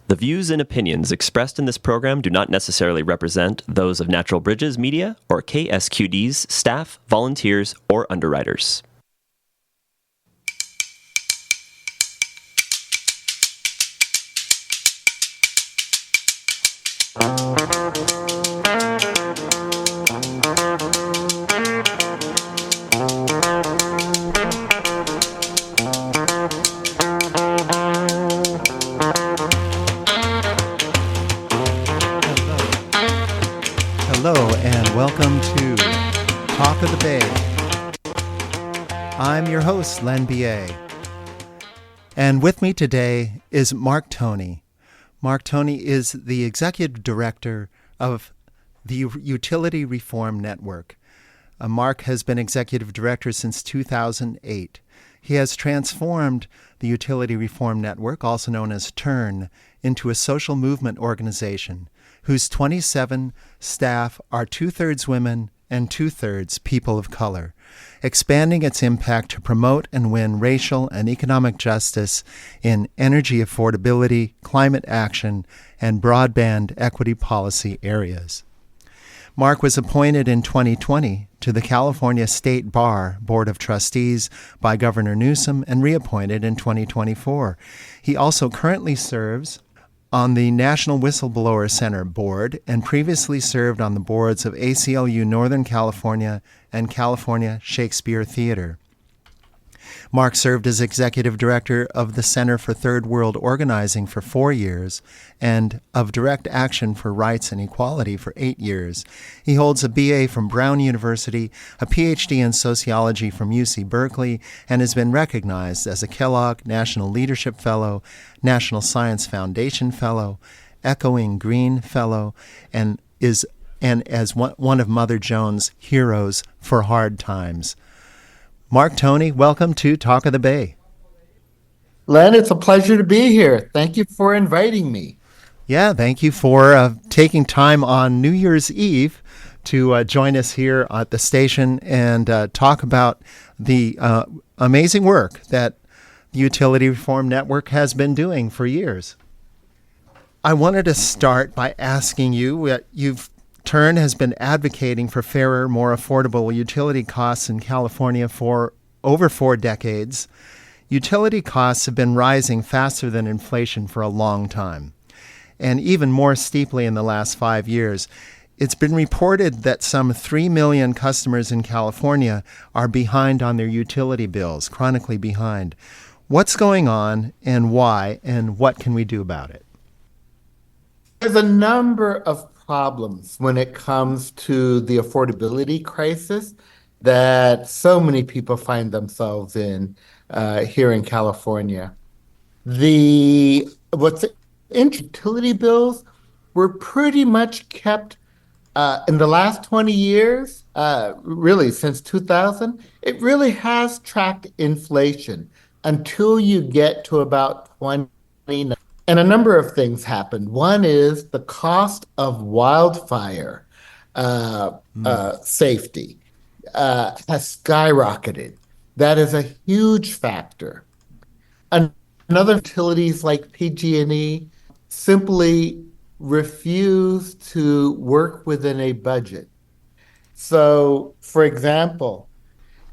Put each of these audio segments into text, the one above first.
The views and opinions expressed in this program do not necessarily represent those of Natural Bridges Media or KSQD's staff, volunteers, or underwriters. Hello and welcome to Talk of the Bay. I'm your host, Len B.A. And with me today is Mark Toney. Mark Toney is the Executive Director of the Utility Reform Network. Mark has been Executive Director since 2008. He has transformed the Utility Reform Network, also known as T.U.R.N, into a social movement organization whose 27 staff are two-thirds women and two-thirds people of color, expanding its impact to promote and win racial and economic justice in energy affordability, climate action, and broadband equity policy areas. Mark was appointed in 2020 to the California State Bar Board of Trustees by Governor Newsom and reappointed in 2024. He also currently serves on the National Whistleblower Center Board and previously served on the boards of ACLU Northern California and California Shakespeare Theater. Mark served as Executive Director of the Center for Third World Organizing for 4 years and of Direct Action for Rights and Equality for 8 years. He holds a BA from Brown University, a PhD in Sociology from UC Berkeley, and has been recognized as a Kellogg National Leadership Fellow, National Science Foundation Fellow, Echoing Green Fellow, and as one of Mother Jones' heroes for hard times. Mark Toney, welcome to Talk of the Bay. Len, it's a pleasure to be here. Thank you for inviting me. Yeah, thank you for taking time on New Year's Eve to join us here at the station and talk about the amazing work that the Utility Reform Network has been doing for years. I wanted to start by asking you, T.U.R.N has been advocating for fairer, more affordable utility costs in California for over 4 decades. Utility costs have been rising faster than inflation for a long time, and even more steeply in the last 5 years. It's been reported that some 3 million customers in California are behind on their utility bills, chronically behind. What's going on and why, and what can we do about it? There's a number of problems when it comes to the affordability crisis that so many people find themselves in here in California. What's in utility bills were pretty much kept in the last 20 years, really since 2000. It really has tracked inflation until you get to about 2019. And a number of things happened. One is the cost of wildfire safety has skyrocketed. That is a huge factor. Another utilities like PG&E simply refuse to work within a budget. So, for example,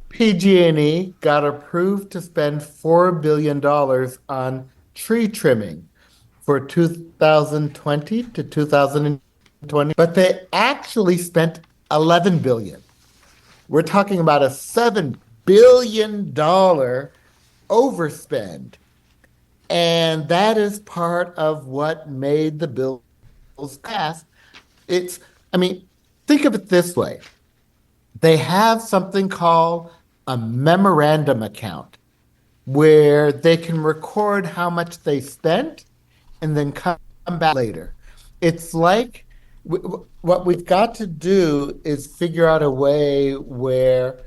PG&E got approved to spend $4 billion on tree trimming for 2020 to 2020, but they actually spent $11 billion. We're talking about a $7 billion overspend. And that is part of what made the bills pass. Think of it this way. They have something called a memorandum account where they can record how much they spent and then come back later. It's like what we've got to do is figure out a way where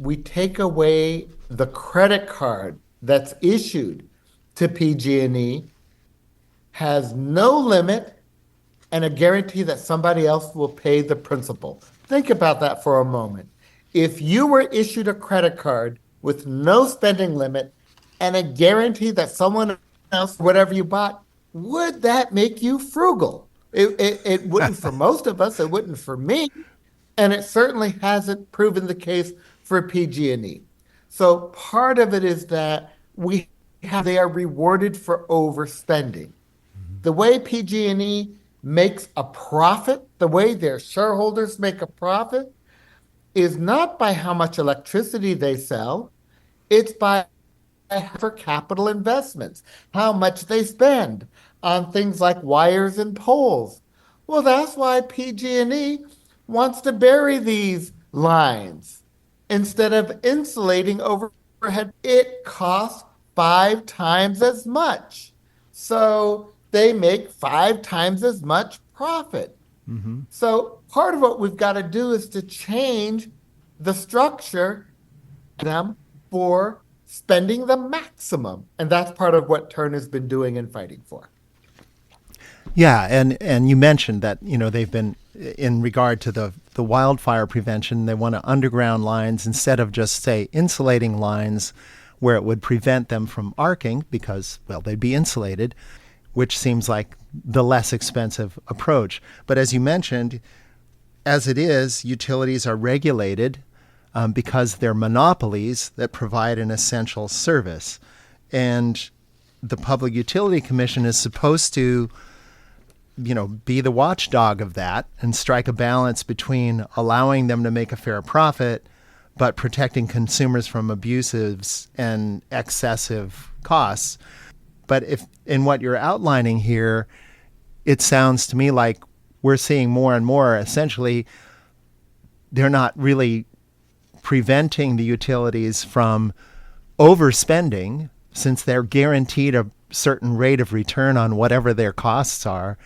we take away the credit card that's issued to PG&E, has no limit, and a guarantee that somebody else will pay the principal. Think about that for a moment. If you were issued a credit card with no spending limit and a guarantee that someone else, whatever you bought, would that make you frugal? It wouldn't for most of us. It wouldn't for me. And it certainly hasn't proven the case for PG&E. So part of it is that they are rewarded for overspending. The way PG&E makes a profit, the way their shareholders make a profit, is not by how much electricity they sell, it's by for capital investments, how much they spend on things like wires and poles. Well, that's why PG&E wants to bury these lines instead of insulating overhead. It costs 5 times as much. So they make 5 times as much profit. Mm-hmm. So part of what we've got to do is to change the structure them for spending the maximum. And that's part of what T.U.R.N has been doing and fighting for. Yeah, and you mentioned that they've been in regard to the wildfire prevention. They want to underground lines instead of just say insulating lines, where it would prevent them from arcing because they'd be insulated, which seems like the less expensive approach. But as you mentioned, as it is, utilities are regulated because they're monopolies that provide an essential service, and the Public Utility Commission is supposed to be the watchdog of that and strike a balance between allowing them to make a fair profit but protecting consumers from abusives and excessive costs. But if in what you're outlining here, it sounds to me like we're seeing more and more, essentially, they're not really preventing the utilities from overspending since they're guaranteed a certain rate of return on whatever their costs are.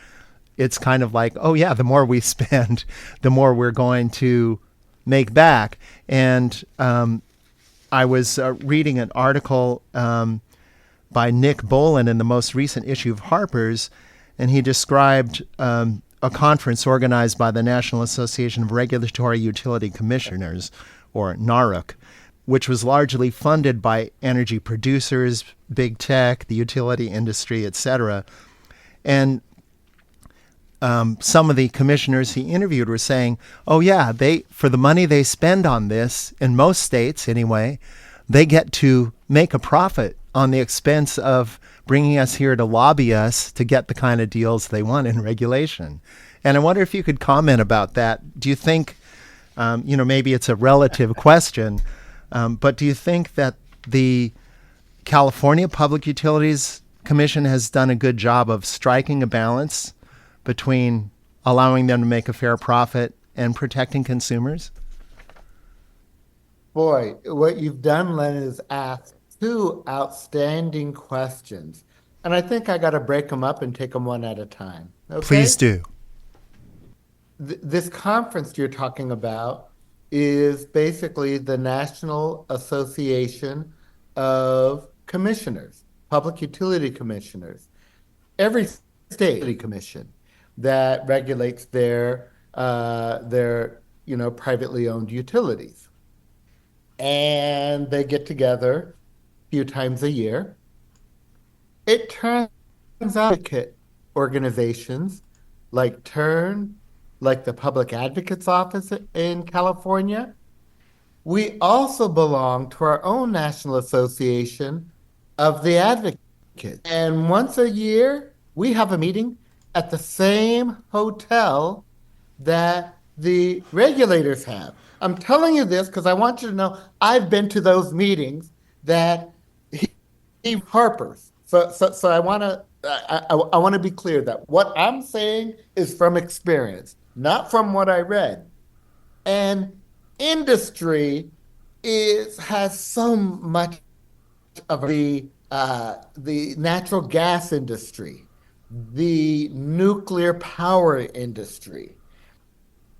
It's kind of like, oh yeah, the more we spend, the more we're going to make back. And I was reading an article by Nick Boland in the most recent issue of Harper's, and he described a conference organized by the National Association of Regulatory Utility Commissioners, or NARUC, which was largely funded by energy producers, big tech, the utility industry, etc. And some of the commissioners he interviewed were saying, oh yeah, for the money they spend on this, in most states anyway, they get to make a profit on the expense of bringing us here to lobby us to get the kind of deals they want in regulation. And I wonder if you could comment about that. Do you think, maybe it's a relative question, but do you think that the California Public Utilities Commission has done a good job of striking a balance between allowing them to make a fair profit and protecting consumers? Boy, what you've done, Len, is ask two outstanding questions. And I think I got to break them up and take them one at a time. Okay? Please do. This conference you're talking about is basically the National Association of Commissioners, Public Utility Commissioners. Every state commission that regulates their privately owned utilities. And they get together a few times a year. It turns out organizations like T.U.R.N, like the Public Advocate's Office in California. We also belong to our own National Association of the Advocates. And once a year, we have a meeting at the same hotel that the regulators have. I'm telling you this because I want you to know I've been to those meetings that Harper's. So I want to be clear that what I'm saying is from experience, not from what I read. And industry has so much of the natural gas industry, the nuclear power industry.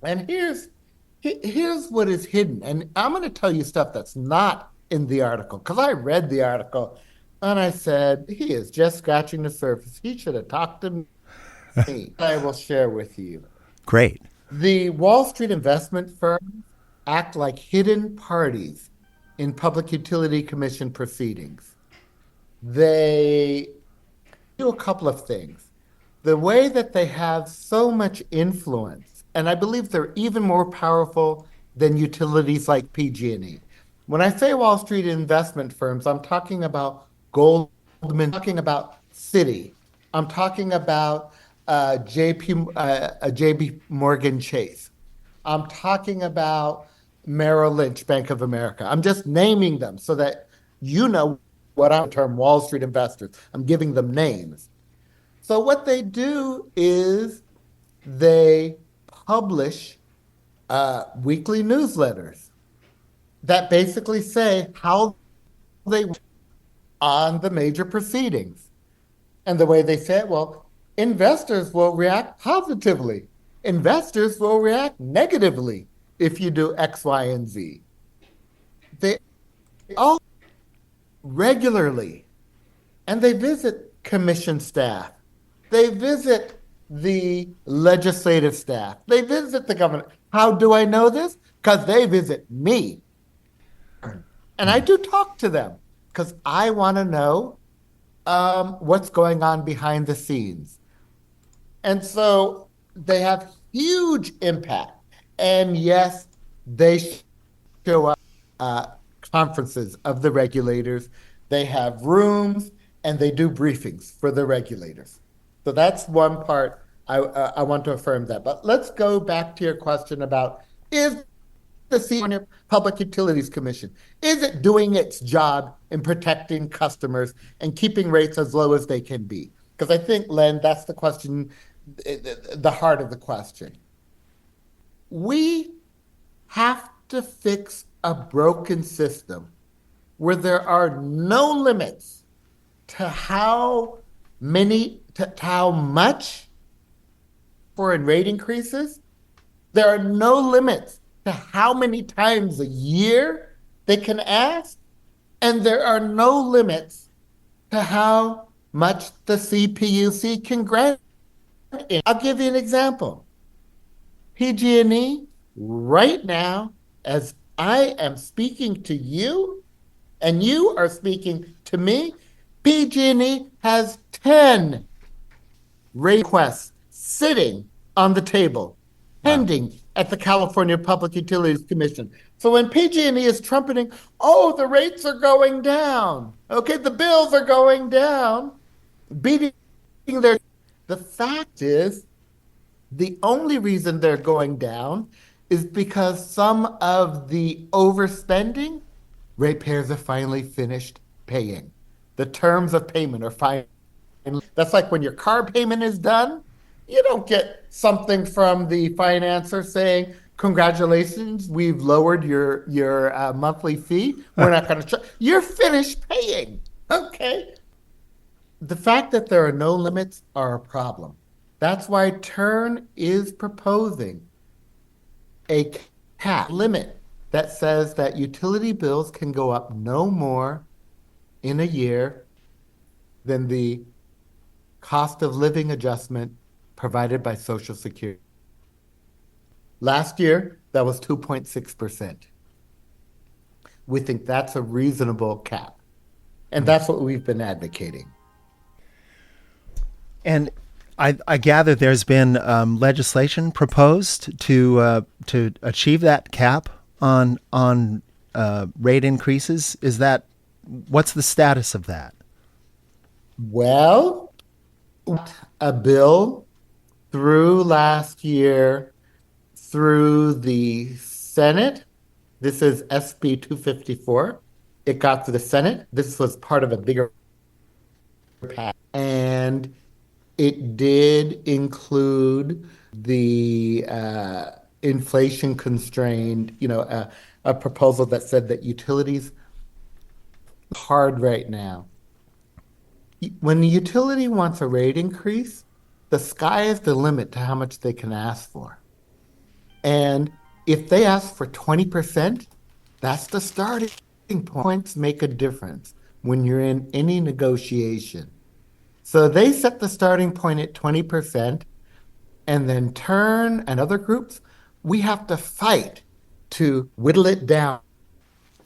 And here's what is hidden. And I'm going to tell you stuff that's not in the article, because I read the article and I said, he is just scratching the surface. He should have talked to me. I will share with you. Great. The Wall Street investment firms act like hidden parties in Public Utility Commission proceedings. They do a couple of things. The way that they have so much influence, and I believe they're even more powerful than utilities like PG&E. When I say Wall Street investment firms, I'm talking about Goldman, talking about Citi, I'm talking about JP Morgan Chase. I'm talking about Merrill Lynch, Bank of America. I'm just naming them so that you know what I'm term Wall Street investors. I'm giving them names. So what they do is they publish weekly newsletters that basically say how they on the major proceedings. And the way they say it, well, investors will react positively. Investors will react negatively if you do X, Y, and Z. They all regularly, and they visit commission staff. They visit the legislative staff. They visit the governor. How do I know this? Because they visit me. And I do talk to them because I want to know what's going on behind the scenes. And so they have huge impact. And yes, they show up conferences of the regulators. They have rooms and they do briefings for the regulators. So that's one part I want to affirm that. But let's go back to your question about is the California Public Utilities Commission, is it doing its job in protecting customers and keeping rates as low as they can be? Because I think, Len, that's the question, the heart of the question. We have to fix a broken system where there are no limits to how much foreign rate increases. There are no limits to how many times a year they can ask, and there are no limits to how much the CPUC can grant. I'll give you an example. PG&E right now, as I am speaking to you, and you are speaking to me, PG&E has 10 requests sitting on the table, pending at the California Public Utilities Commission. So when PG&E is trumpeting, oh, the rates are going down, okay, the bills are going down, beating their, the fact is, the only reason they're going down is because some of the overspending, ratepayers are finally finished paying. The terms of payment are finally. That's like when your car payment is done, you don't get something from the financer saying, congratulations, we've lowered your monthly fee. We're not going to. You're finished paying. Okay. The fact that there are no limits are a problem. That's why T.U.R.N is proposing a cap limit that says that utility bills can go up no more in a year than the cost of living adjustment provided by Social Security. Last year, that was 2.6%. We think that's a reasonable cap. And that's what we've been advocating. And I gather there's been legislation proposed to achieve that cap on rate increases. What's the status of that? Well, a bill through last year through the Senate. This is SB 254. It got to the Senate. This was part of a bigger package. And it did include the inflation constrained, a proposal that said that utilities are hard right now. When the utility wants a rate increase, the sky is the limit to how much they can ask for. And if they ask for 20%, that's the starting point. Points make a difference when you're in any negotiation. So they set the starting point at 20%, and then T.U.R.N and other groups, we have to fight to whittle it down.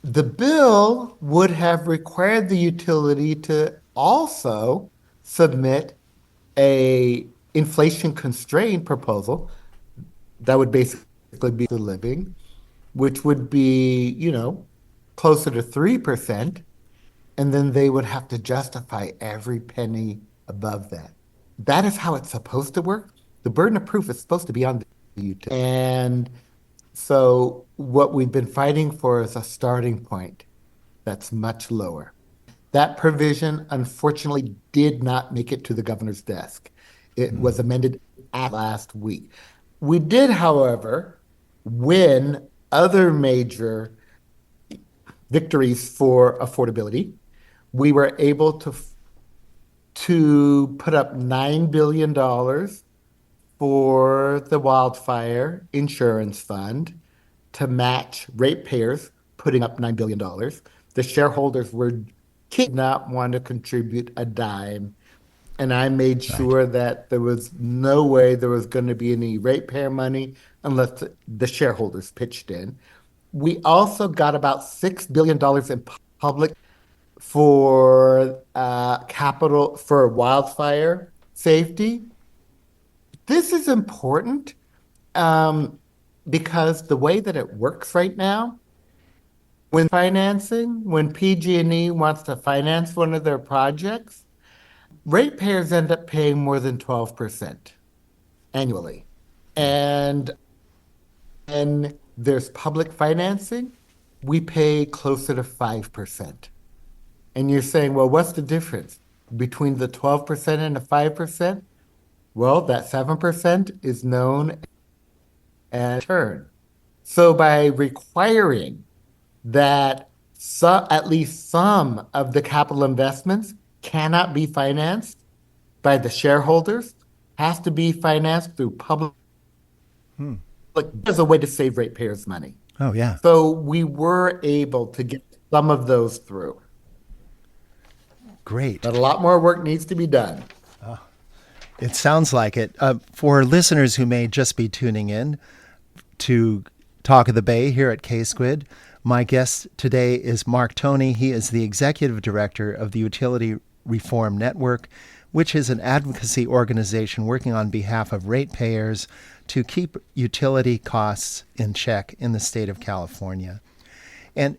The bill would have required the utility to also submit a inflation constrained proposal that would basically be the living, which would be, closer to 3%. And then they would have to justify every penny above that. That is how it's supposed to work. The burden of proof is supposed to be on the utility. And so what we've been fighting for is a starting point that's much lower. That provision, unfortunately, did not make it to the governor's desk. It was amended last week. We did, however, win other major victories for affordability. We were able to put up $9 billion for the wildfire insurance fund to match ratepayers putting up $9 billion. The shareholders did not want to contribute a dime. And I made sure that there was no way there was going to be any ratepayer money unless the shareholders pitched in. We also got about $6 billion in public for capital for wildfire safety. This is important because the way that it works right now, when PG&E wants to finance one of their projects, ratepayers end up paying more than 12% annually. And there's public financing, we pay closer to 5%. And you're saying, well, what's the difference between the 12% and the 5%? Well, that 7% is known as T.U.R.N. So by requiring that at least some of the capital investments cannot be financed by the shareholders, has to be financed through public, as a way to save ratepayers money. Oh, yeah. So we were able to get some of those through. Great. But a lot more work needs to be done. It sounds like it. For listeners who may just be tuning in to Talk of the Bay here at K-Squid, my guest today is Mark Toney. He is the executive director of the Utility Reform Network, which is an advocacy organization working on behalf of ratepayers to keep utility costs in check in the state of California. And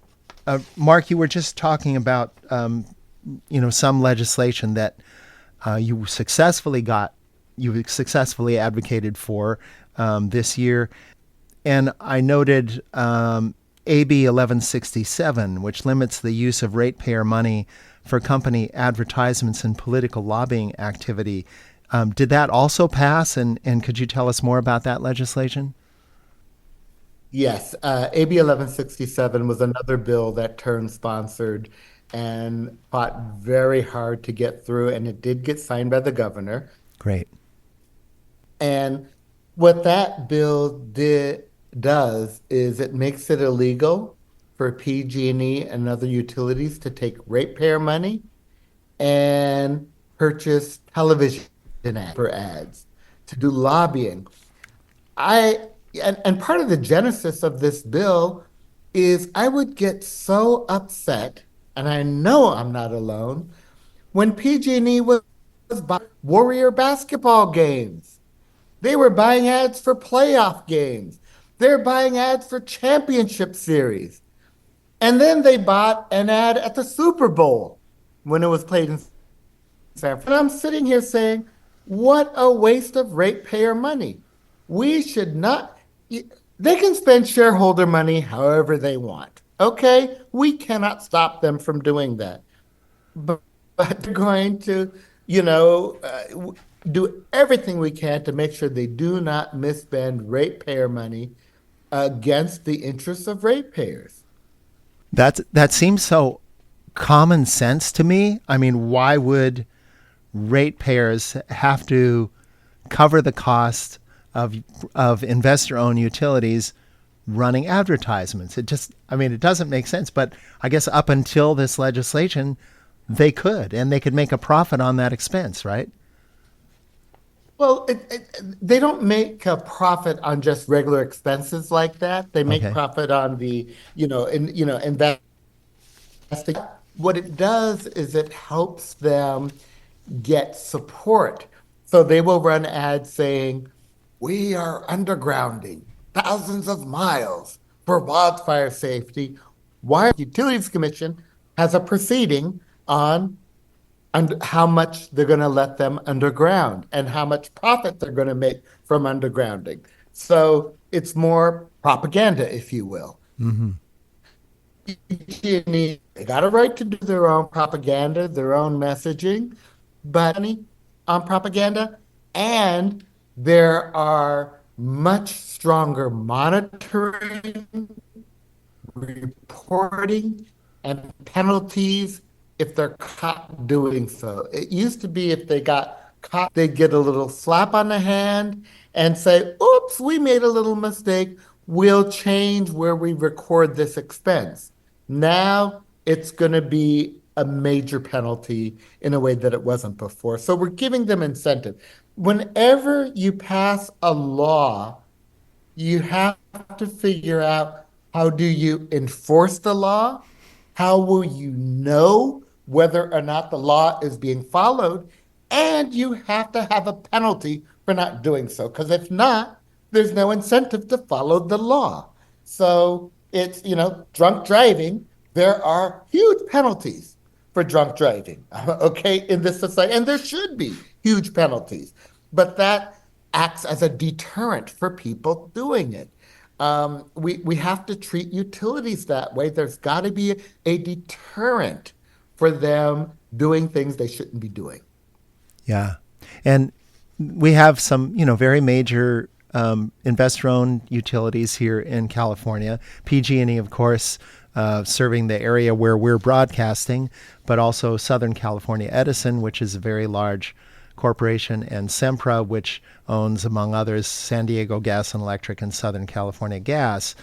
Mark, you were just talking about some legislation that you successfully advocated for this year. And I noted AB 1167, which limits the use of ratepayer money for company advertisements and political lobbying activity. Did that also pass? And could you tell us more about that legislation? Yes, AB 1167 was another bill that T.U.R.N. sponsored and fought very hard to get through, and it did get signed by the governor. Great. And what that bill does is it makes it illegal for PG&E and other utilities to take ratepayer money and purchase television ads to do lobbying. And part of the genesis of this bill is I would get so upset, and I know I'm not alone, when PG&E was buying Warrior basketball games. They were buying ads for playoff games. They're buying ads for championship series. And then they bought an ad at the Super Bowl when it was played in San Francisco. And I'm sitting here saying, what a waste of ratepayer money. We should not, they can spend shareholder money however they want. Okay, we cannot stop them from doing that. But they're going to, do everything we can to make sure they do not misspend ratepayer money against the interests of ratepayers. That seems so common sense to me. I mean, why would ratepayers have to cover the cost of investor-owned utilities running advertisements? It doesn't make sense. But I guess up until this legislation, they could, and they could make a profit on that expense, right? Well, they don't make a profit on just regular expenses like that. They make profit on the, investing. What it does is it helps them get support. So they will run ads saying, we are undergrounding thousands of miles for wildfire safety. Why Utilities Commission has a proceeding on how much they're going to let them underground and how much profit they're going to make from undergrounding. So it's more propaganda, if you will. Mm-hmm. They got a right to do their own propaganda, their own messaging, but on propaganda, and there are much stronger monitoring, reporting, and penalties if they're caught doing so. It used to be if they got caught, they'd get a little slap on the hand and say, oops, we made a little mistake. We'll change where we record this expense. Now it's going to be a major penalty in a way that it wasn't before. So we're giving them incentive. Whenever you pass a law, you have to figure out, how do you enforce the law? How will you know whether or not the law is being followed? And you have to have a penalty for not doing so, because if not, there's no incentive to follow the law. So it's, drunk driving. There are huge penalties for drunk driving, okay, in this society. And there should be huge penalties. But that acts as a deterrent for people doing it. We have to treat utilities that way. There's got to be a deterrent for them doing things they shouldn't be doing. Yeah. And we have some, very major investor-owned utilities here in California. PG&E, of course, serving the area where we're broadcasting, but also Southern California Edison, which is a very large corporation, and Sempra, which owns, among others, San Diego Gas and Electric and Southern California Gas.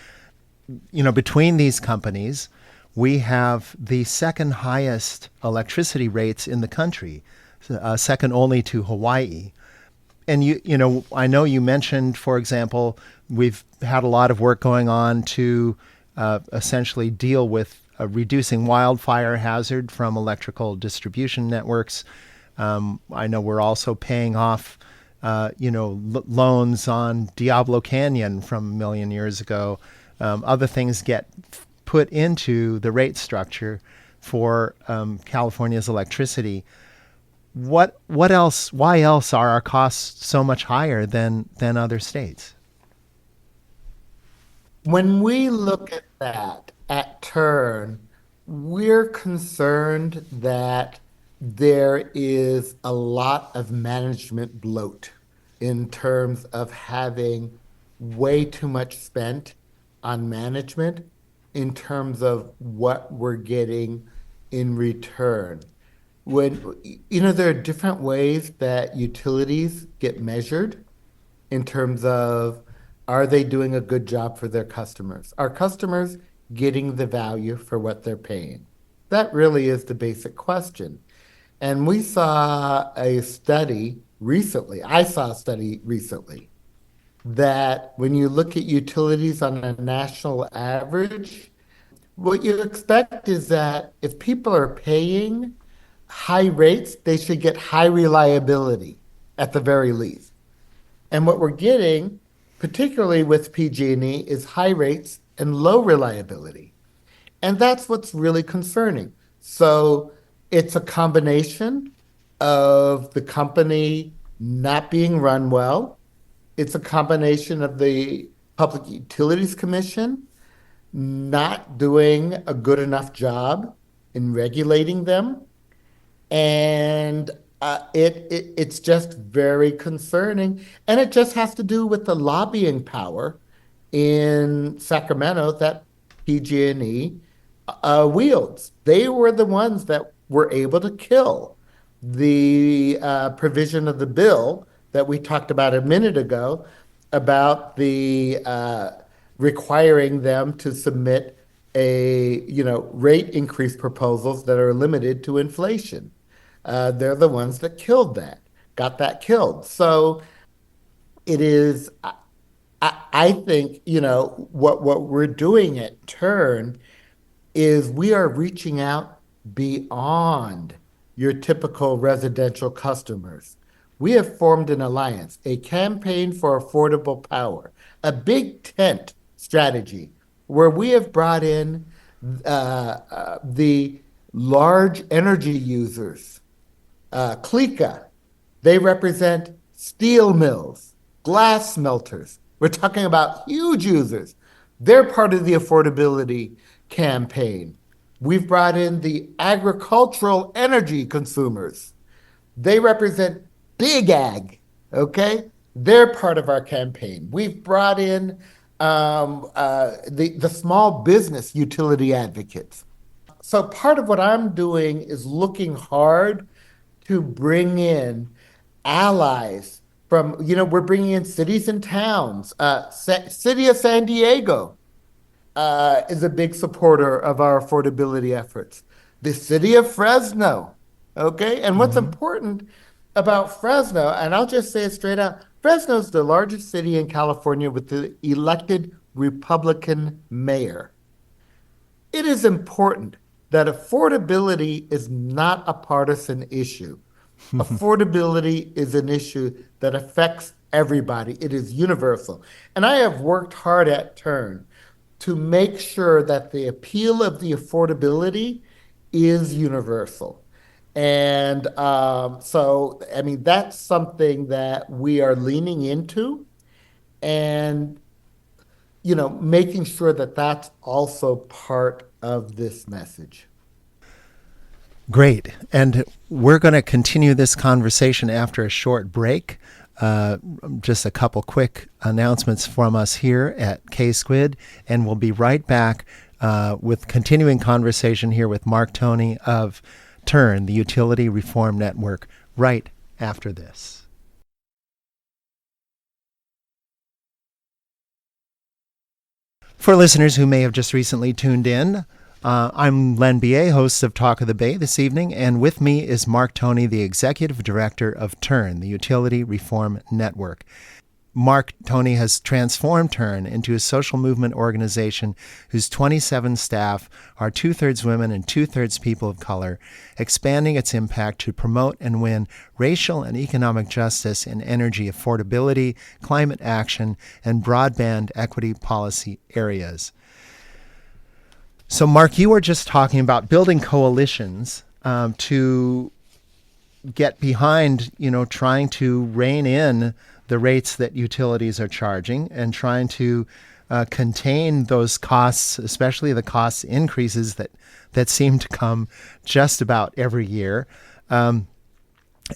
Between these companies, we have the second highest electricity rates in the country, second only to Hawaii. And I know you mentioned, for example, we've had a lot of work going on to essentially deal with reducing wildfire hazard from electrical distribution networks. I know we're also paying off, loans on Diablo Canyon from a million years ago. Other things get put into the rate structure for California's electricity. What else? Why else are our costs so much higher than other states? When we look at that at Turn, we're concerned that there is a lot of management bloat in terms of having way too much spent on management in terms of what we're getting in return. There are different ways that utilities get measured in terms of, are they doing a good job for their customers? Are customers getting the value for what they're paying? That really is the basic question. And we saw a study recently, I saw a study recently, that when you look at utilities on a national average, what you expect is that if people are paying high rates, they should get high reliability at the very least. And what we're getting, particularly with PG&E, is high rates and low reliability. And that's what's really concerning. So it's a combination of the company not being run well. It's a combination of the Public Utilities Commission not doing a good enough job in regulating them. And it's just very concerning. And it just has to do with the lobbying power in Sacramento that PG&E wields. They were the ones that were able to kill the provision of the bill that we talked about a minute ago about the requiring them to submit rate increase proposals that are limited to inflation. They're the ones that got that killed. So it is, I think, what we're doing at Turn is we are reaching out beyond your typical residential customers. We have formed an alliance, a campaign for affordable power, a big tent strategy where we have brought in the large energy users, Klika. They represent steel mills, glass smelters. We're talking about huge users. They're part of the affordability campaign. We've brought in the agricultural energy consumers. They represent big ag, okay? They're part of our campaign. We've brought in the small business utility advocates. So part of what I'm doing is looking hard to bring in allies from, we're bringing in cities and towns. City of San Diego is a big supporter of our affordability efforts. The city of Fresno, okay? And what's Mm-hmm. important about Fresno, and I'll just say it straight out, Fresno is the largest city in California with the elected Republican mayor. It is important that affordability is not a partisan issue. Affordability is an issue that affects everybody. It is universal. And I have worked hard at Turn to make sure that the appeal of the affordability is universal. And I mean, that's something that we are leaning into and, making sure that that's also part of this message. Great. And we're going to continue this conversation after a short break. Uh, just a couple quick announcements from us here at K Squid, and we'll be right back with continuing conversation here with Mark Toney of T.U.R.N, the Utility Reform Network, right after this. For listeners who may have just recently tuned in, I'm Len B.A., host of Talk of the Bay this evening, and with me is Mark Toney, the Executive Director of T.U.R.N, the Utility Reform Network. Mark Toney has transformed T.U.R.N into a social movement organization whose 27 staff are two-thirds women and two-thirds people of color, expanding its impact to promote and win racial and economic justice in energy affordability, climate action, and broadband equity policy areas. So, Mark, you were just talking about building coalitions to get behind, trying to rein in the rates that utilities are charging and trying to contain those costs, especially the cost increases that seem to come just about every year. And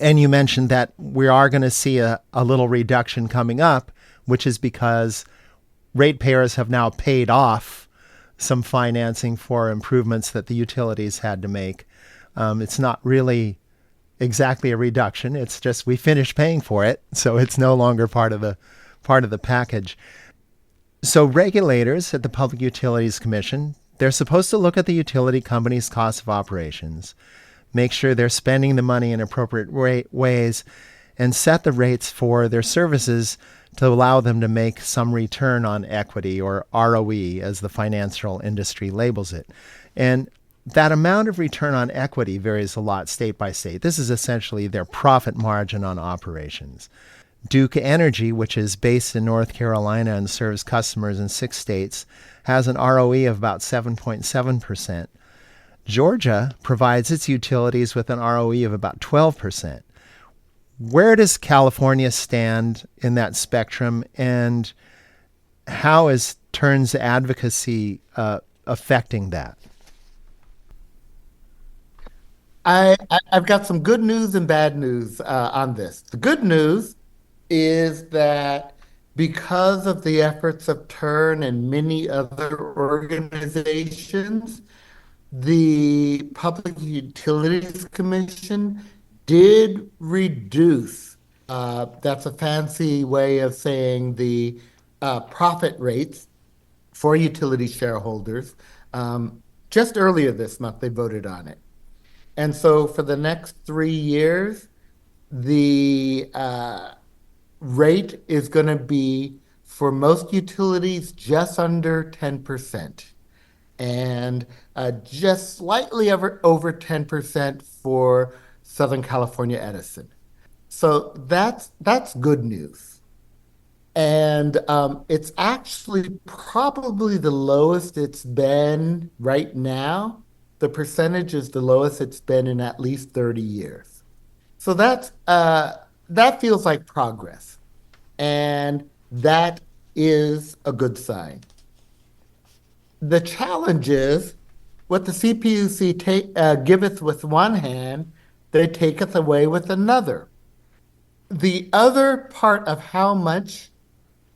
you mentioned that we are going to see a little reduction coming up, which is because ratepayers have now paid off some financing for improvements that the utilities had to make. It's not really exactly a reduction. It's just we finished paying for it, so it's no longer part of the package. So regulators at the Public Utilities Commission, they're supposed to look at the utility company's cost of operations, make sure they're spending the money in appropriate ways, and set the rates for their services to allow them to make some return on equity, or ROE, as the financial industry labels it. And that amount of return on equity varies a lot state by state. This is essentially their profit margin on operations. Duke Energy, which is based in North Carolina and serves customers in 6 states, has an ROE of about 7.7%. Georgia provides its utilities with an ROE of about 12%. Where does California stand in that spectrum, and how is T.U.R.N.'s advocacy affecting that? I've got some good news and bad news on this. The good news is that because of the efforts of T.U.R.N. and many other organizations, the Public Utilities Commission did reduce, that's a fancy way of saying the profit rates for utility shareholders. Just earlier this month, they voted on it. And so for the next 3 years, the rate is going to be for most utilities just under 10%, and just slightly over 10% for Southern California Edison. So that's good news. And it's actually probably the lowest it's been right now. The percentage is the lowest it's been in at least 30 years. So that feels like progress. And that is a good sign. The challenge is what the CPUC giveth with one hand, they taketh away with another. The other part of how much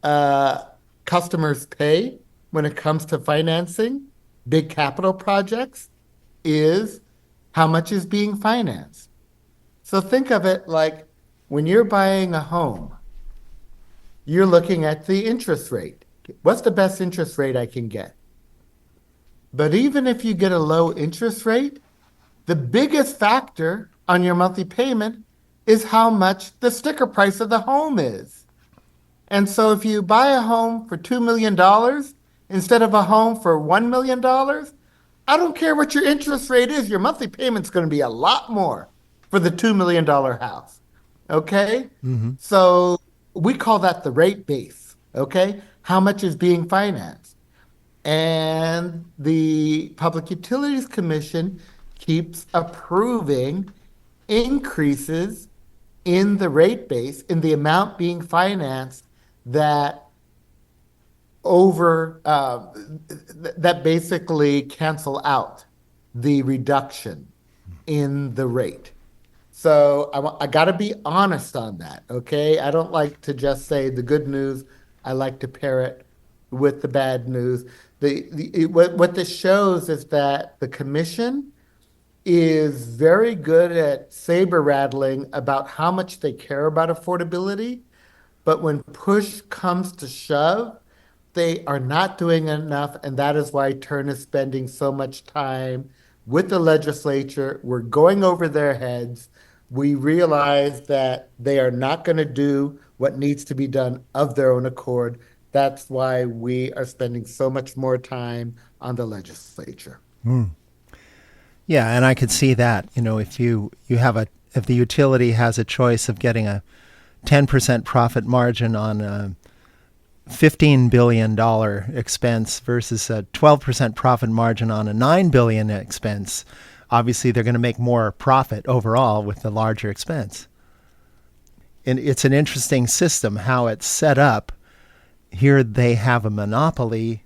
uh, customers pay when it comes to financing big capital projects is how much is being financed. So think of it like when you're buying a home, you're looking at the interest rate. What's the best interest rate I can get? But even if you get a low interest rate, the biggest factor on your monthly payment is how much the sticker price of the home is. And so if you buy a home for $2 million instead of a home for $1 million, I don't care what your interest rate is, your monthly payment's going to be a lot more for the $2 million house. Okay? So we call that the rate base. Okay? How much is being financed? And the Public Utilities Commission keeps approving increases in the rate base, in the amount being financed that over that basically cancel out the reduction in the rate. So I got to be honest on that, okay? I don't like to just say the good news. I like to pair it with the bad news. What this shows is that the commission is very good at saber rattling about how much they care about affordability, but when push comes to shove, they are not doing enough, and that is why T.U.R.N is spending so much time with the legislature. We're going over their heads. We realize that they are not going to do what needs to be done of their own accord. That's why we are spending so much more time on the legislature. Yeah, and I could see that. If if the utility has a choice of getting a 10% profit margin on a $15 billion expense versus a 12% profit margin on a $9 billion expense, obviously they're going to make more profit overall with the larger expense. And it's an interesting system how it's set up. Here they have a monopoly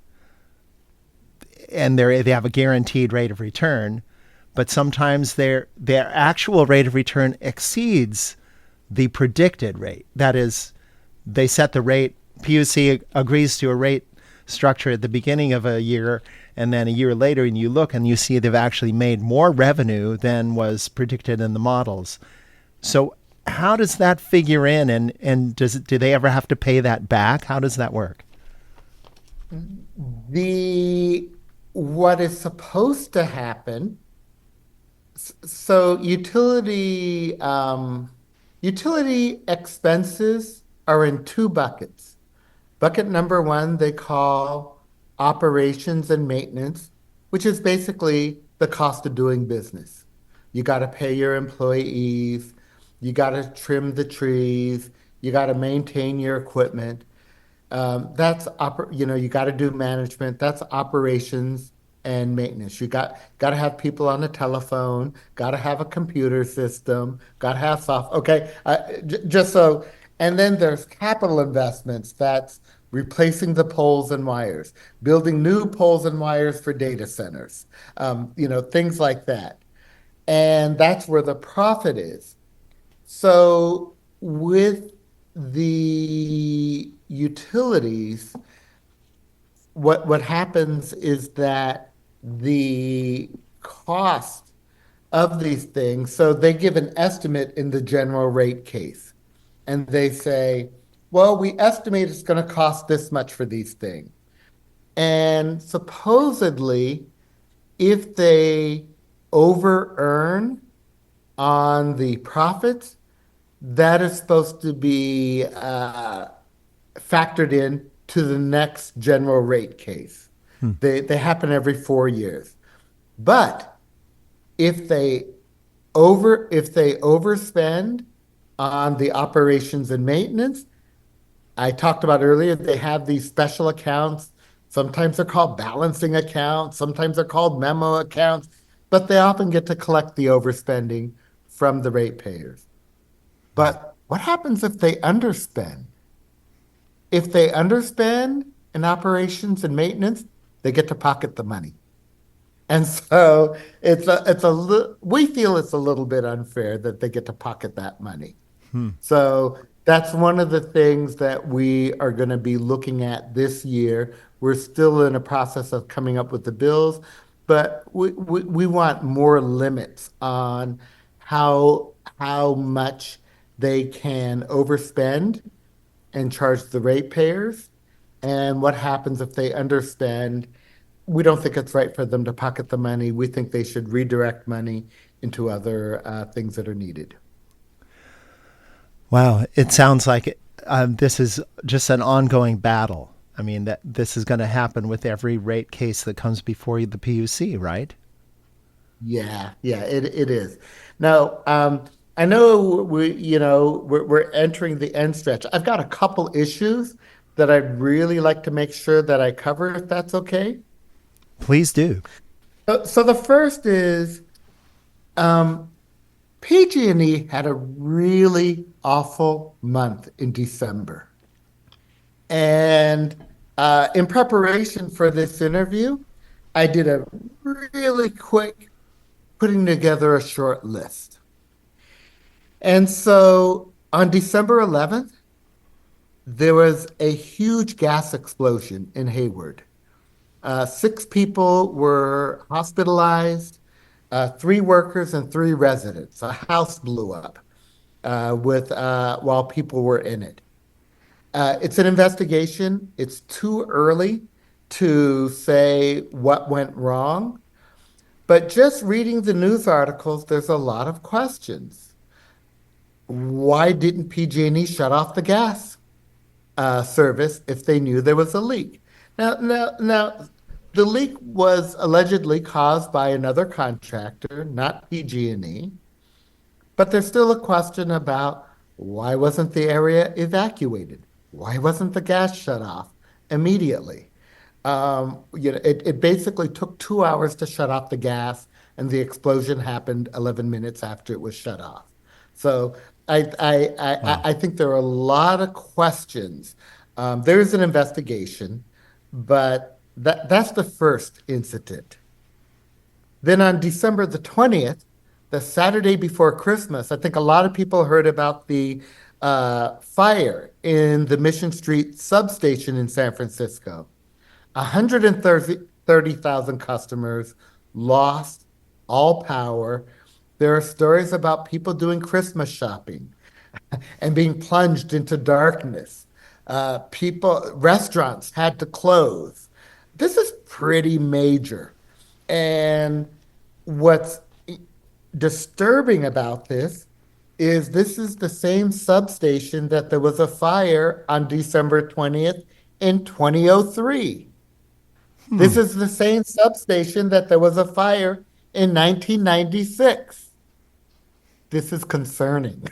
and they have a guaranteed rate of return, but sometimes their actual rate of return exceeds the predicted rate. That is, they set the rate, PUC agrees to a rate structure at the beginning of a year, and then a year later and you look and you see they've actually made more revenue than was predicted in the models. So how does that figure in, and do they ever have to pay that back? How does that work? What is supposed to happen, so utility expenses are in two buckets. Bucket number one, they call operations and maintenance, which is basically the cost of doing business. You got to pay your employees, you got to trim the trees, you got to maintain your equipment. You got to do management. That's operations and maintenance. You got to have people on the telephone. Got to have a computer system. Got to have software. Okay, just so. And then there's capital investments. That's replacing the poles and wires, building new poles and wires for data centers. Things like that. And that's where the profit is. So with the utilities, what happens is that the cost of these things, so they give an estimate in the general rate case, and they say, well, we estimate it's going to cost this much for these things. And supposedly, if they over earn on the profits, that is supposed to be factored in to the next general rate case. They happen every 4 years. But if they if they overspend on the operations and maintenance, I talked about earlier, they have these special accounts. Sometimes they're called balancing accounts, sometimes they're called memo accounts, but they often get to collect the overspending from the ratepayers. But what happens if they underspend? If they underspend in operations and maintenance, they get to pocket the money. And so we feel it's a little bit unfair that they get to pocket that money. So that's one of the things that we are going to be looking at this year. We're still in a process of coming up with the bills, but we want more limits on how much they can overspend and charge the ratepayers, and what happens if they underspend. We don't think it's right for them to pocket the money. We think they should redirect money into other things that are needed. Wow, it sounds like this is just an ongoing battle. I mean, that this is going to happen with every rate case that comes before the PUC, right? Yeah, it is. Now, I know we're entering the end stretch. I've got a couple issues that I'd really like to make sure that I cover, if that's okay. Please do. So the first is PG&E had a really awful month in December. And in preparation for this interview, I did a really quick putting together a short list. And so on December 11th, there was a huge gas explosion in Hayward. 6 people were hospitalized, 3 workers and 3 residents. A house blew up while people were in it. It's an investigation. It's too early to say what went wrong, but just reading the news articles, there's a lot of questions. Why didn't PG&E shut off the gas service if they knew there was a leak? Now, the leak was allegedly caused by another contractor, not PG&E, but there's still a question about why wasn't the area evacuated? Why wasn't the gas shut off immediately? It basically took 2 hours to shut off the gas, and the explosion happened 11 minutes after it was shut off. So I think there are a lot of questions. There is an investigation, but that's the first incident. Then on December the 20th, the Saturday before Christmas, I think a lot of people heard about the fire in the Mission Street substation in San Francisco. 130,000 customers lost all power. There are stories about people doing Christmas shopping and being plunged into darkness. Restaurants had to close. This is pretty major. And what's disturbing about this is the same substation that there was a fire on December 20th in 2003. This is the same substation that there was a fire in 1996. This is concerning,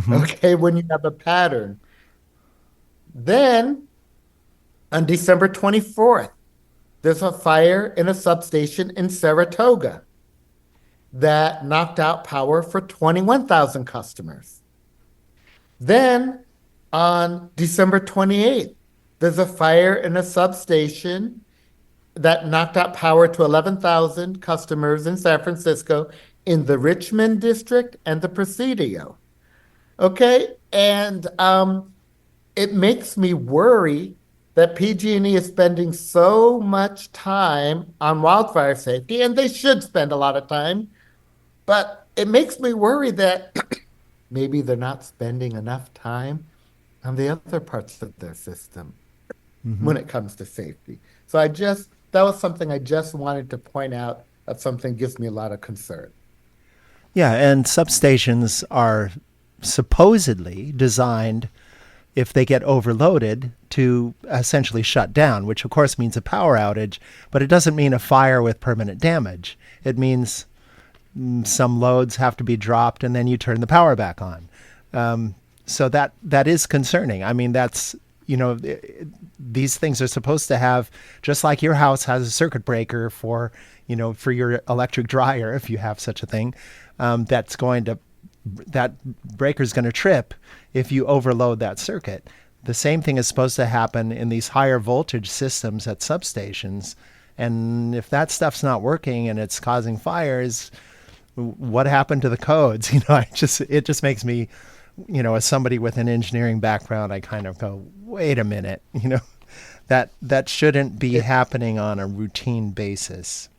okay, when you have a pattern. Then on December 24th, there's a fire in a substation in Saratoga that knocked out power for 21,000 customers. Then on December 28th, there's a fire in a substation that knocked out power to 11,000 customers in San Francisco in the Richmond district and the Presidio. Okay, and it makes me worry that PG&E is spending so much time on wildfire safety, and they should spend a lot of time, but it makes me worry that maybe they're not spending enough time on the other parts of their system when it comes to safety. So that was something I just wanted to point out, of something that gives me a lot of concern. Yeah, and substations are supposedly designed, if they get overloaded, to essentially shut down, which of course means a power outage, but it doesn't mean a fire with permanent damage. It means some loads have to be dropped, and then you turn the power back on. So that is concerning. I mean, that's these things are supposed to have, just like your house has a circuit breaker for for your electric dryer, if you have such a thing. That breaker is going to trip if you overload that circuit. The same thing is supposed to happen in these higher voltage systems at substations. And if that stuff's not working and it's causing fires, what happened to the codes? It just makes me, as somebody with an engineering background, I kind of go, wait a minute, that shouldn't be happening on a routine basis.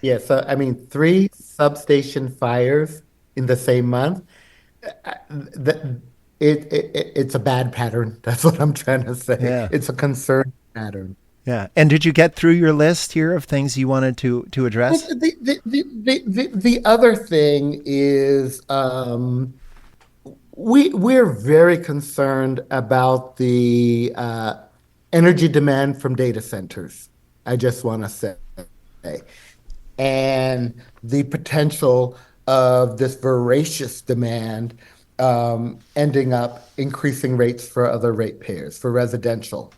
Yeah, so I mean, three substation fires in the same month. That it's a bad pattern. That's what I'm trying to say. Yeah. It's a concern pattern. Yeah. And did you get through your list here of things you wanted to Well, address? the other thing is we're very concerned about the energy demand from data centers. I just want to say, and the potential of this voracious demand ending up increasing rates for other ratepayers, for residential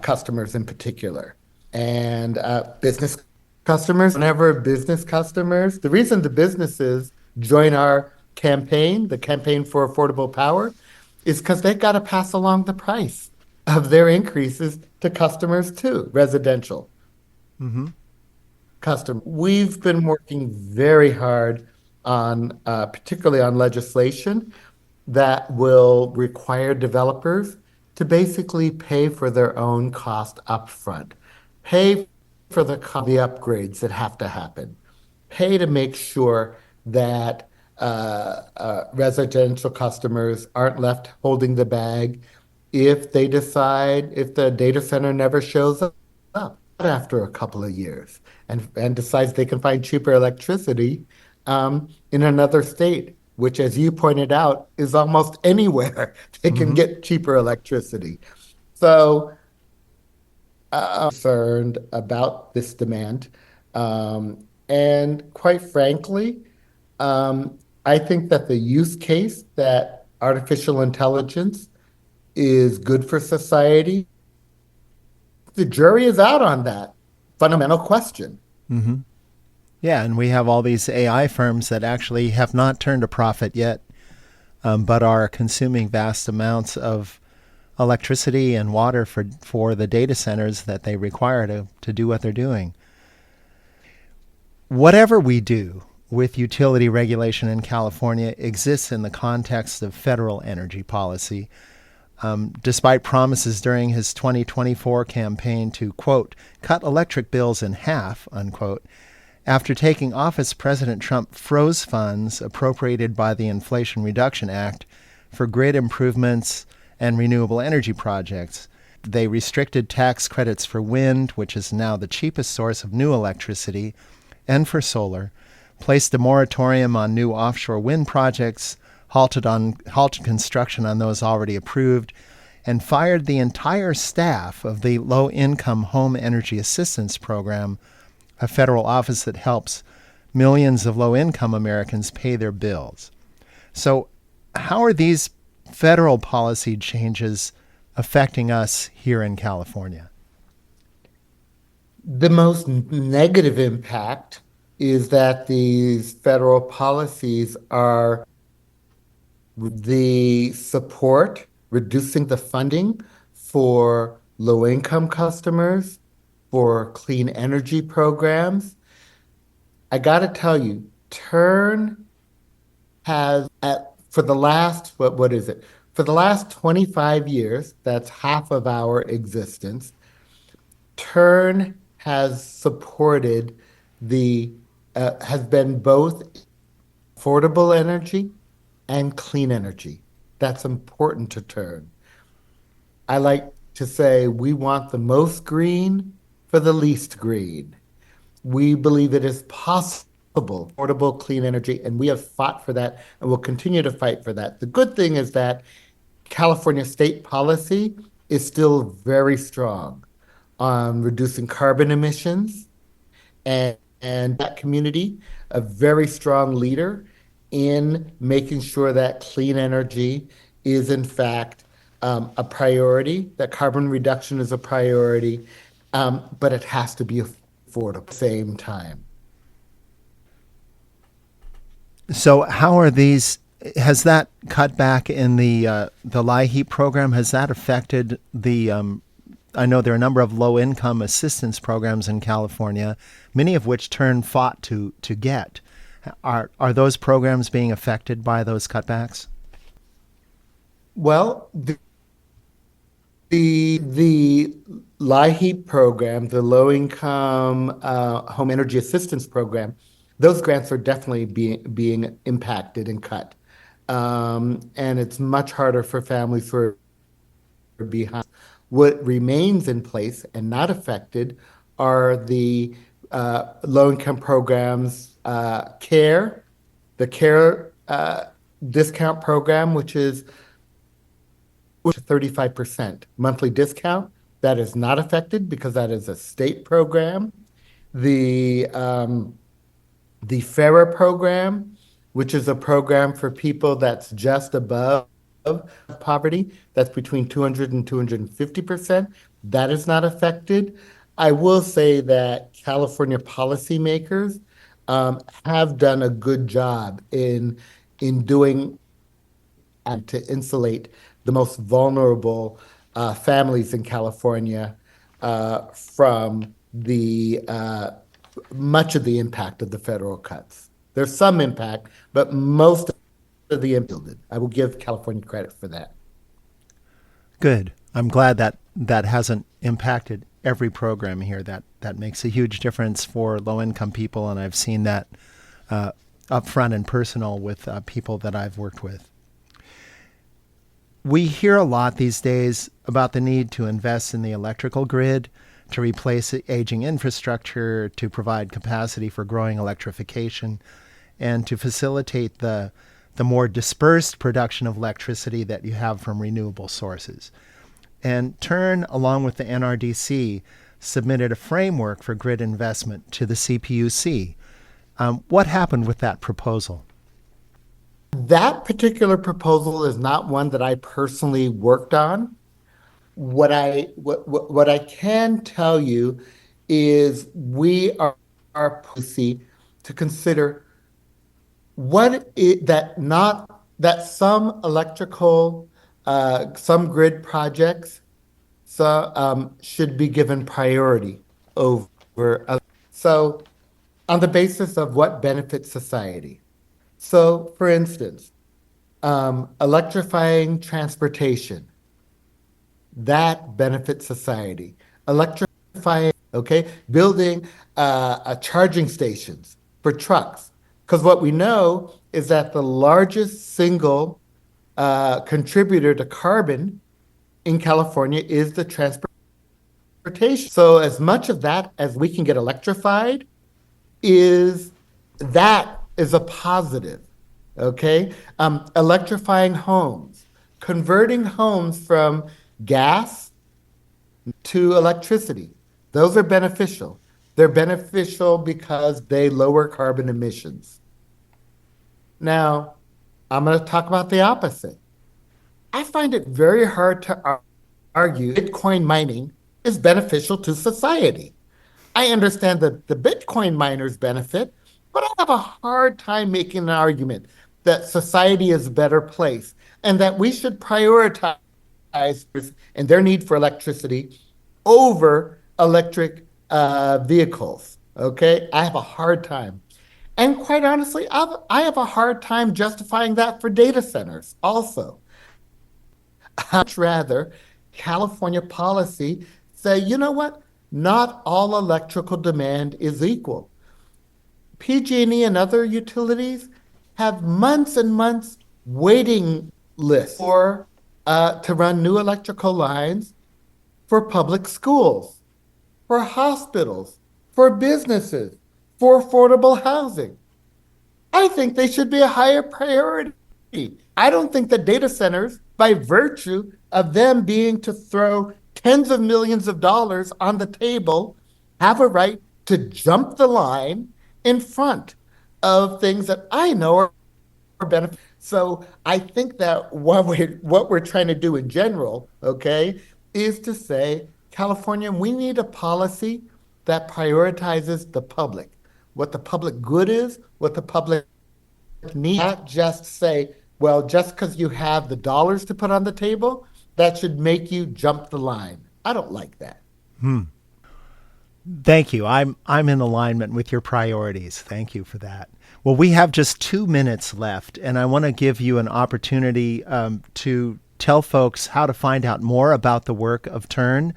customers in particular, and business customers. Whenever business customers, the reason the businesses join our campaign, the campaign for affordable power, is because they've got to pass along the price of their increases to customers too, residential customer. We've been working very hard on, particularly on legislation that will require developers to basically pay for their own cost upfront, pay for the upgrades that have to happen, pay to make sure that residential customers aren't left holding the bag if they decide, if the data center never shows up after a couple of years and decides they can find cheaper electricity in another state, which, as you pointed out, is almost anywhere they can Mm-hmm. get cheaper electricity. So I'm concerned about this demand. And quite frankly, I think that the use case that artificial intelligence is good for society, the jury is out on that fundamental question. Mm-hmm. Yeah, and we have all these AI firms that actually have not turned a profit yet, but are consuming vast amounts of electricity and water for the data centers that they require to do what they're doing. Whatever we do with utility regulation in California exists in the context of federal energy policy. Despite promises during his 2024 campaign to, quote, cut electric bills in half, unquote, after taking office, President Trump froze funds appropriated by the Inflation Reduction Act for grid improvements and renewable energy projects. They restricted tax credits for wind, which is now the cheapest source of new electricity, and for solar, placed a moratorium on new offshore wind projects, halted construction on those already approved, and fired the entire staff of the Low-Income Home Energy Assistance Program, a federal office that helps millions of low-income Americans pay their bills. So how are these federal policy changes affecting us here in California? The most negative impact is that these federal policies are the support, reducing the funding for low-income customers, for clean energy programs. I got to tell you, Turn has for the last what is it? For the last 25 years, that's half of our existence, Turn has supported the has been both affordable energy and clean energy. That's important to Turn. I like to say we want the most green for the least green. We believe it is possible, affordable, clean energy, and we have fought for that and will continue to fight for that. The good thing is that California state policy is still very strong on reducing carbon emissions, and that community a very strong leader in making sure that clean energy is, in fact, a priority, that carbon reduction is a priority, but it has to be affordable at the same time. So how are these? Has that cutback in the LIHEAP program, has that affected the? I know there are a number of low income assistance programs in California, many of which T.U.R.N. fought to get. Are those programs being affected by those cutbacks? Well, the LIHEAP program, the low income home energy assistance program, those grants are definitely being impacted and cut. And it's much harder for families who are behind. What remains in place and not affected are the low income programs, the CARE discount program, which is 35% monthly discount. That is not affected because that is a state program. The FARA program, which is a program for people that's just above poverty, that's between 200 and 250%. That is not affected. I will say that California policymakers have done a good job in doing and to insulate the most vulnerable families in California from the much of the impact of the federal cuts. There's some impact, but most of the impact. I will give California credit for that. Good. I'm glad that that hasn't impacted every program here. That makes a huge difference for low income people, and I've seen that up front and personal with people that I've worked with. We hear a lot these days about the need to invest in the electrical grid, to replace aging infrastructure, to provide capacity for growing electrification, and to facilitate the more dispersed production of electricity that you have from renewable sources. And T.U.R.N., along with the NRDC, submitted a framework for grid investment to the CPUC. What happened with that proposal? That particular proposal is not one that I personally worked on. What I can tell you is we are policy to consider that some electrical some grid projects should be given priority over others. So on the basis of what benefits society. So for instance, electrifying transportation, that benefits society. Electrifying, okay, building charging stations for trucks. Because what we know is that the largest single contributor to carbon in California is the transportation. So as much of that as we can get electrified is a positive, okay? Electrifying homes, converting homes from gas to electricity. Those are beneficial. They're beneficial because they lower carbon emissions. Now, I'm going to talk about the opposite. I find it very hard to argue Bitcoin mining is beneficial to society. I understand that the Bitcoin miners benefit, but I have a hard time making an argument that society is a better place and that we should prioritize and their need for electricity over electric vehicles. Okay, I have a hard time. And quite honestly, I have a hard time justifying that for data centers also. I'd much rather California policy say, you know what? Not all electrical demand is equal. PG&E and other utilities have months and months waiting lists to run new electrical lines for public schools, for hospitals, for businesses, for affordable housing. I think they should be a higher priority. I don't think that data centers, by virtue of them being to throw tens of millions of dollars on the table, have a right to jump the line in front of things that I know are benefits. So I think that what we're trying to do in general, okay, is to say, California, we need a policy that prioritizes the public, what the public good is, what the public needs, not just say, well, just because you have the dollars to put on the table, that should make you jump the line. I don't like that. Thank you. I'm in alignment with your priorities. Thank you for that. Well, we have just 2 minutes left, and I want to give you an opportunity to tell folks how to find out more about the work of T.U.R.N.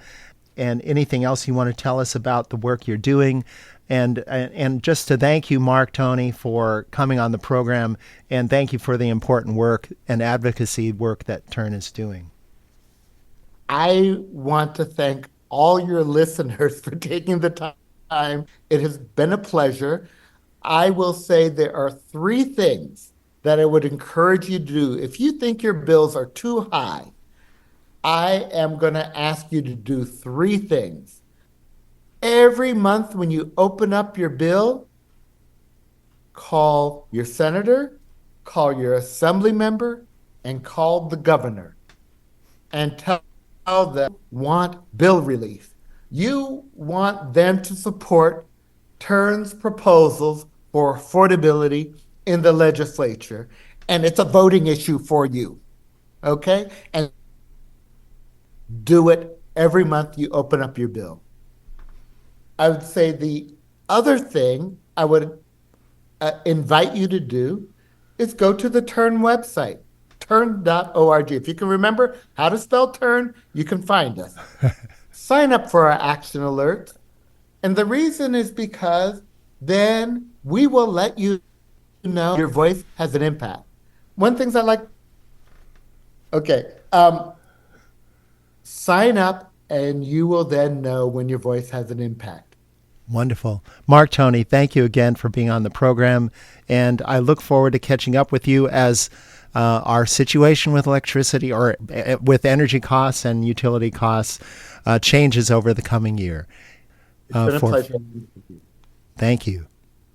and anything else you want to tell us about the work you're doing. And just to thank you, Mark Toney, for coming on the program, and thank you for the important work and advocacy work that T.U.R.N. is doing. I want to thank all your listeners for taking the time. It has been a pleasure. I will say there are 3 things that I would encourage you to do. If you think your bills are too high, I am going to ask you to do 3 things. Every month when you open up your bill, call your senator, call your assembly member, and call the governor and tell them you want bill relief. You want them to support T.U.R.N.'s proposals for affordability in the legislature, and it's a voting issue for you, okay? And do it every month you open up your bill. I would say the other thing I would invite you to do is go to the T.U.R.N. website, T.U.R.N.org. If you can remember how to spell T.U.R.N., you can find us. Sign up for our action alerts. And the reason is because then we will let you know your voice has an impact. One thing I like, okay, sign up and you will then know when your voice has an impact. Wonderful. Mark Toney, thank you again for being on the program. And I look forward to catching up with you as our situation with electricity or with energy costs and utility costs changes over the coming year. It's been a pleasure. Thank you.